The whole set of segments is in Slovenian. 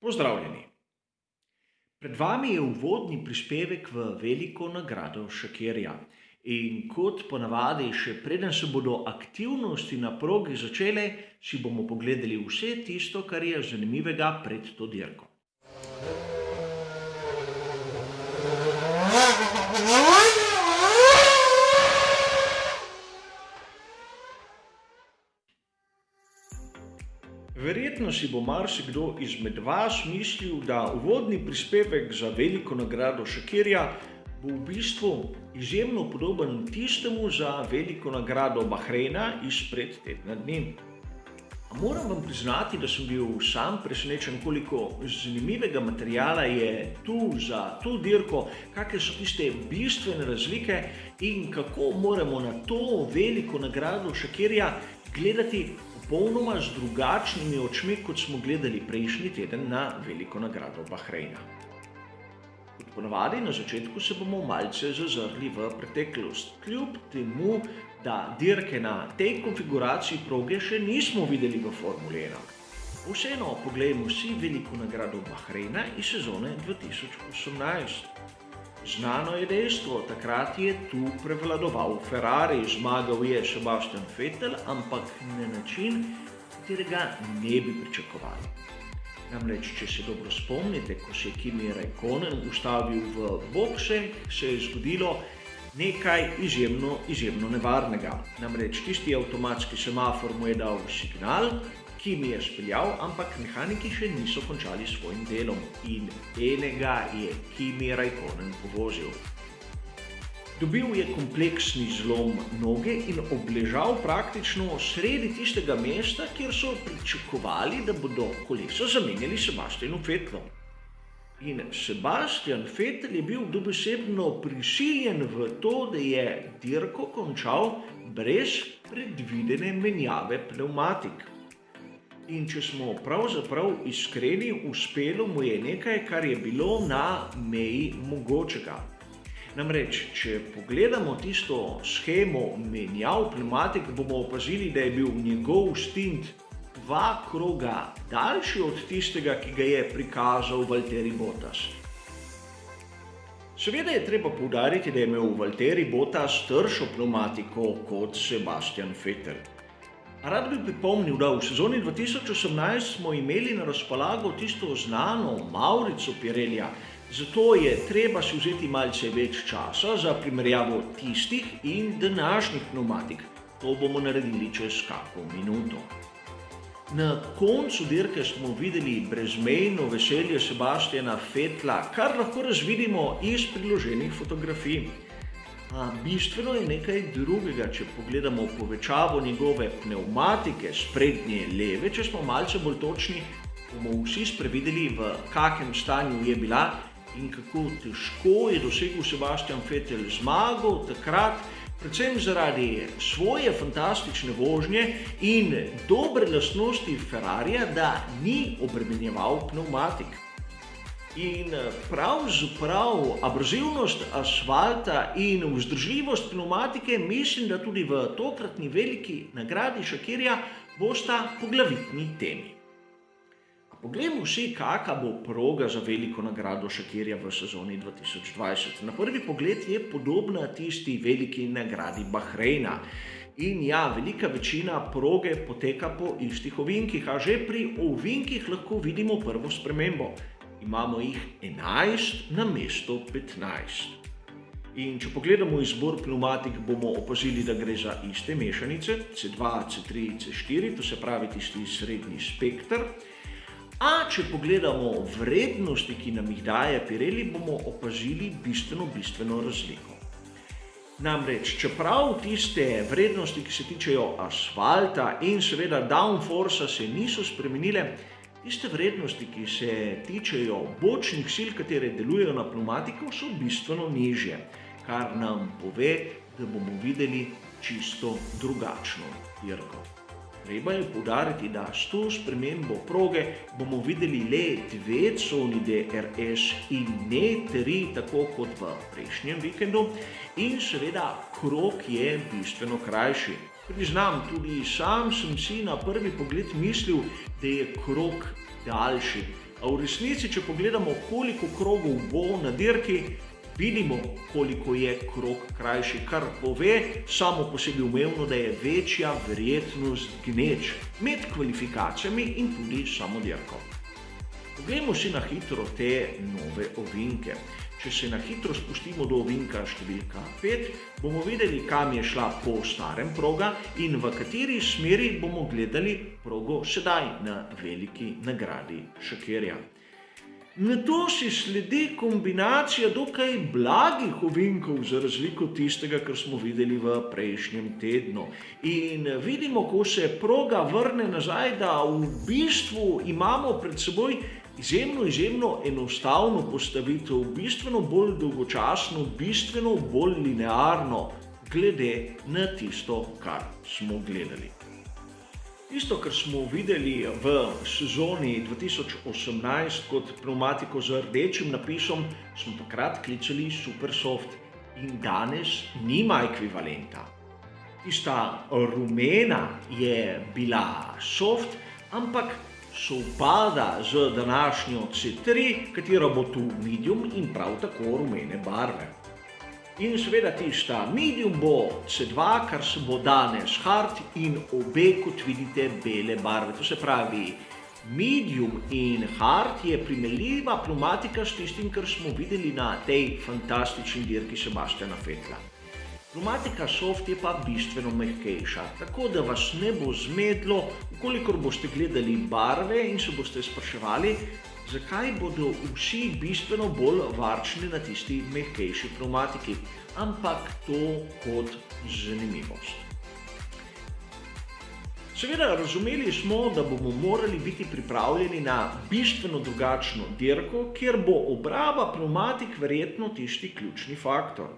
Pozdravljeni! Pred vami je uvodni prispevek v veliko nagrado Shakirja. In kot ponavadi, še preden se bodo aktivnosti na progi začele, si bomo pogledali vse tisto, kar je zanimivega pred to dirko. Verjetno si bo marsikdo izmed vas mislil, da uvodni prispevek za veliko nagrado Shakirja bo v bistvu izjemno podoben tistemu za veliko nagrado Bahreina izpred tedna dni. Moram vam priznati, da sem bil sam presenečen, koliko zanimivega materiala je tu za to dirko, kakšne so tiste bistvene razlike in kako moramo na to veliko nagrado Shakirja gledati popolnoma z drugačnimi očmi, kot smo gledali prejšnji teden na veliko nagrado Bahreina. Kot ponavadi, na začetku se bomo malce zazrli v preteklost, kljub temu, da dirke na tej konfiguraciji proge še nismo videli v Formuli 1. Vseeno poglejmo si veliko nagrado Bahreina iz sezone 2018. Znano je dejstvo, takrat je tu prevladoval Ferrari, zmagal je Sebastian Vettel, ampak na način, katerega ne bi pričakovali. Namreč, če se dobro spomnite, ko se je Kimi Räikkönen ustavil v bokseh, se je zgodilo nekaj izjemno nevarnega. Namreč, tisti avtomatski semafor mu je dal signal, Kimi je speljal, ampak mehaniki še niso končali s svojim delom in enega je Kimi Räikkönen povozil. Dobil je kompleksni zlom noge in obležal praktično sredi tistega mesta, kjer so pričakovali, da bodo kolesa zamenjali Sebastianu Vettlu. In Sebastian Vettel je bil dobesedno prisiljen v to, da je dirko končal brez predvidene menjave pnevmatik. In če smo pravzaprav iskreni, uspelo mu je nekaj, kar je bilo na meji mogočega. Namreč, če pogledamo tisto shemo menjav pnevmatik, bomo opazili, da je bil njegov stint 2 kroga daljši od tistega, ki ga je prikazal Valtteri Bottas. Seveda je treba poudariti, da je imel Valtteri Bottas tršo pnevmatiko kot Sebastian Vettel. Rad bi pripomnil, da v sezoni 2018 smo imeli na razpolago tisto znano mavrico Pirellija, zato je treba si vzeti malce več časa za primerjavo tistih in današnjih pnevmatik. To bomo naredili čez kako minuto. Na koncu dirke smo videli brezmejno veselje Sebastiana Vettla, kar lahko razvidimo iz priloženih fotografij. A bistveno je nekaj drugega, če pogledamo povečavo njegove pnevmatike sprednje leve, če smo malce bolj točni, bomo vsi sprevideli, v kakem stanju je bila in kako težko je dosegel Sebastian Vettel zmago takrat, predvsem zaradi svoje fantastične vožnje in dobre lastnosti Ferrarija, da ni obremenjeval pnevmatik. In pravzaprav abrazivnost asfalta in vzdržljivost pnevmatike mislim, da tudi v tokratni veliki nagradi Shakirja bosta poglavitni temi. Poglejmo si, kakšna bo proga za veliko nagrado Shakirja v sezoni 2020. Na prvi pogled je podobna tisti veliki nagradi Bahreina. In ja, velika večina proge poteka po istih ovinkih, a že pri ovinkih lahko vidimo prvo spremembo. Imamo jih 11 namesto 15. In če pogledamo izbor pnevmatik, bomo opazili, da gre za iste mešanice, C2, C3, C4, to se pravi tisti srednji spekter. A če pogledamo vrednosti, ki nam jih daje Pirelli, bomo opazili bistveno razliko. Namreč, čeprav tiste vrednosti, ki se tičejo asfalta in seveda downforcea se niso spremenile, tiste vrednosti, ki se tičejo bočnih sil, katere delujejo na pnevmatiko, so bistveno nižje, kar nam pove, da bomo videli čisto drugačno dirko. Treba je poudariti, da s to spremembo proge bomo videli le 2 coni DRS in ne 3, tako kot v prejšnjem vikendu, in seveda krog je bistveno krajši. Priznam, tudi sam sem si na prvi pogled mislil, da je krog daljši. A v resnici, če pogledamo, koliko krogov bo na dirki, vidimo, koliko je krog krajši, kar pove samo po sebi umevno, da je večja verjetnost gneč med kvalifikacijami in tudi samo dirko. Poglejmo si na hitro te nove ovinke. Če se na hitro spustimo do ovinka številka 5, bomo videli, kam je šla po starem proga in v kateri smeri bomo gledali progo sedaj na veliki nagradi Šakerja. Nato si sledi kombinacija dokaj blagih ovinkov za razliko od tistega, kar smo videli v prejšnjem tednu. In vidimo, ko se proga vrne nazaj, da v bistvu imamo pred seboj izjemno enostavno postavitev, bistveno bolj dolgočasno, bistveno bolj linearno, glede na tisto, kar smo gledali. Tisto, kar smo videli v sezoni 2018 kot pnevmatiko z rdečim napisom, smo takrat klicali Supersoft in danes nima ekvivalenta. Tista rumena je bila soft, ampak sovpada z današnjo C3, katera bo tu medium in prav tako rumene barve. In seveda tista medium bo C2, kar se bo danes hard in obe, kot vidite, bele barve. To se pravi, medium in hard je primerljiva pnevmatika s tistim, kar smo videli na tej fantastični dirki Sebastiana Vettela. Pnevmatika soft je pa bistveno mehkejša, tako da vas ne bo zmedlo, ukolikor boste gledali barve in se boste spraševali, zakaj bodo vsi bistveno bolj varčni na tisti mehkejši pnevmatiki, ampak to kot zanimivost. Seveda razumeli smo, da bomo morali biti pripravljeni na bistveno drugačno dirko, kjer bo obraba pnevmatik verjetno tisti ključni faktor.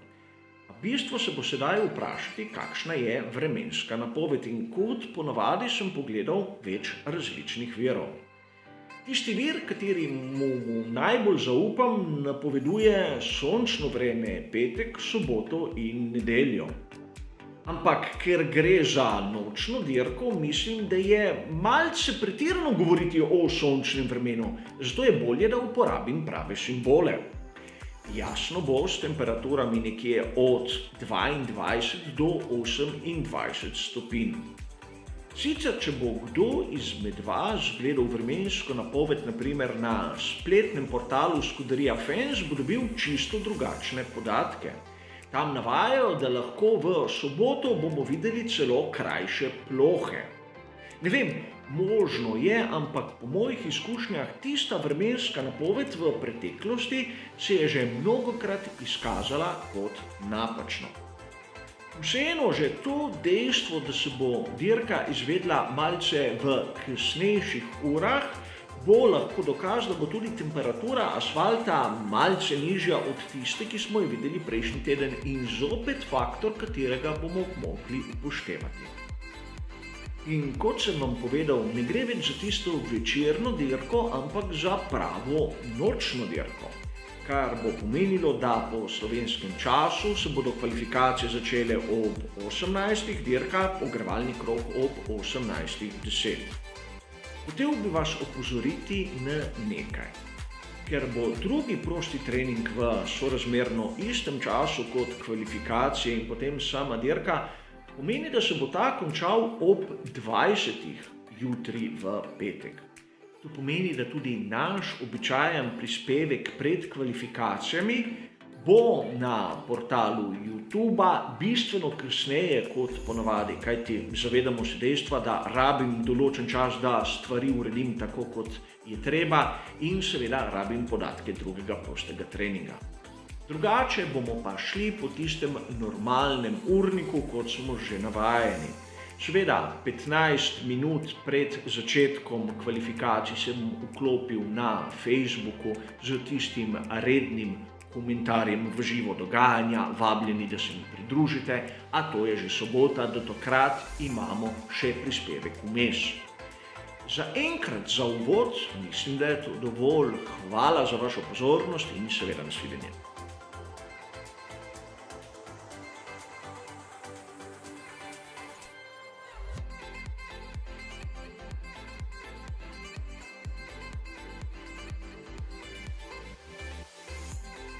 Bistvo se bo sedaj vprašati, kakšna je vremenska napoved in kot ponavadi sem pogledal več različnih virov. Tisti vir, kateremu najbolj zaupam, napoveduje sončno vreme petek, soboto in nedeljo. Ampak ker gre za nočno dirko, mislim, da je malce pretirano govoriti o sončnem vremenu, zato je bolje, da uporabim prave simbole. Jasno bo s temperaturami nekje od 22 do 28 stopinj. Sicer, če bo kdo izmed vas gledal vremensko napoved naprimer na spletnem portalu Scuderia Fans, bo dobil čisto drugačne podatke. Tam navajajo, da lahko v soboto bomo videli celo krajše plohe. Ne vem, možno je, ampak po mojih izkušnjah tista vremenska napoved v preteklosti se je že mnogokrat izkazala kot napačno. Vseeno že to dejstvo, da se bo dirka izvedla malce v kasnejših urah, bo lahko dokaz, da bo tudi temperatura asfalta malce nižja od tiste, ki smo jo videli prejšnji teden in zopet faktor, katerega bomo mogli upoštevati. In kot sem vam povedal, ne gre več za tisto večerno dirko, ampak za pravo nočno dirko. Kar bo pomenilo, da po slovenskem času se bodo kvalifikacije začele ob 18. dirka, ogrevalni krog ob 18:10. Hotel bi vas opozoriti na nekaj. Ker bo drugi prosti trening v sorazmerno istem času kot kvalifikacije in potem sama dirka, pomeni, da se bo ta končal ob 20. jutri v petek. To pomeni, da tudi naš običajen prispevek pred kvalifikacijami bo na portalu YouTubea bistveno kasneje kot ponavadi, kajti zavedamo se dejstva, da rabim določen čas, da stvari uredim tako, kot je treba in seveda rabim podatke drugega prostega treninga. Drugače bomo pa šli po tistem normalnem urniku, kot smo že navajeni. Seveda, 15 minut pred začetkom kvalifikacij sem vklopil na Facebooku z tistim rednim komentarjem v živo dogajanja, vabljeni, da se mi pridružite, a to je že sobota, do takrat imamo še prispevek vmes. Za enkrat za uvod mislim, da je to dovolj. Hvala za vašo pozornost in seveda nasvidenje.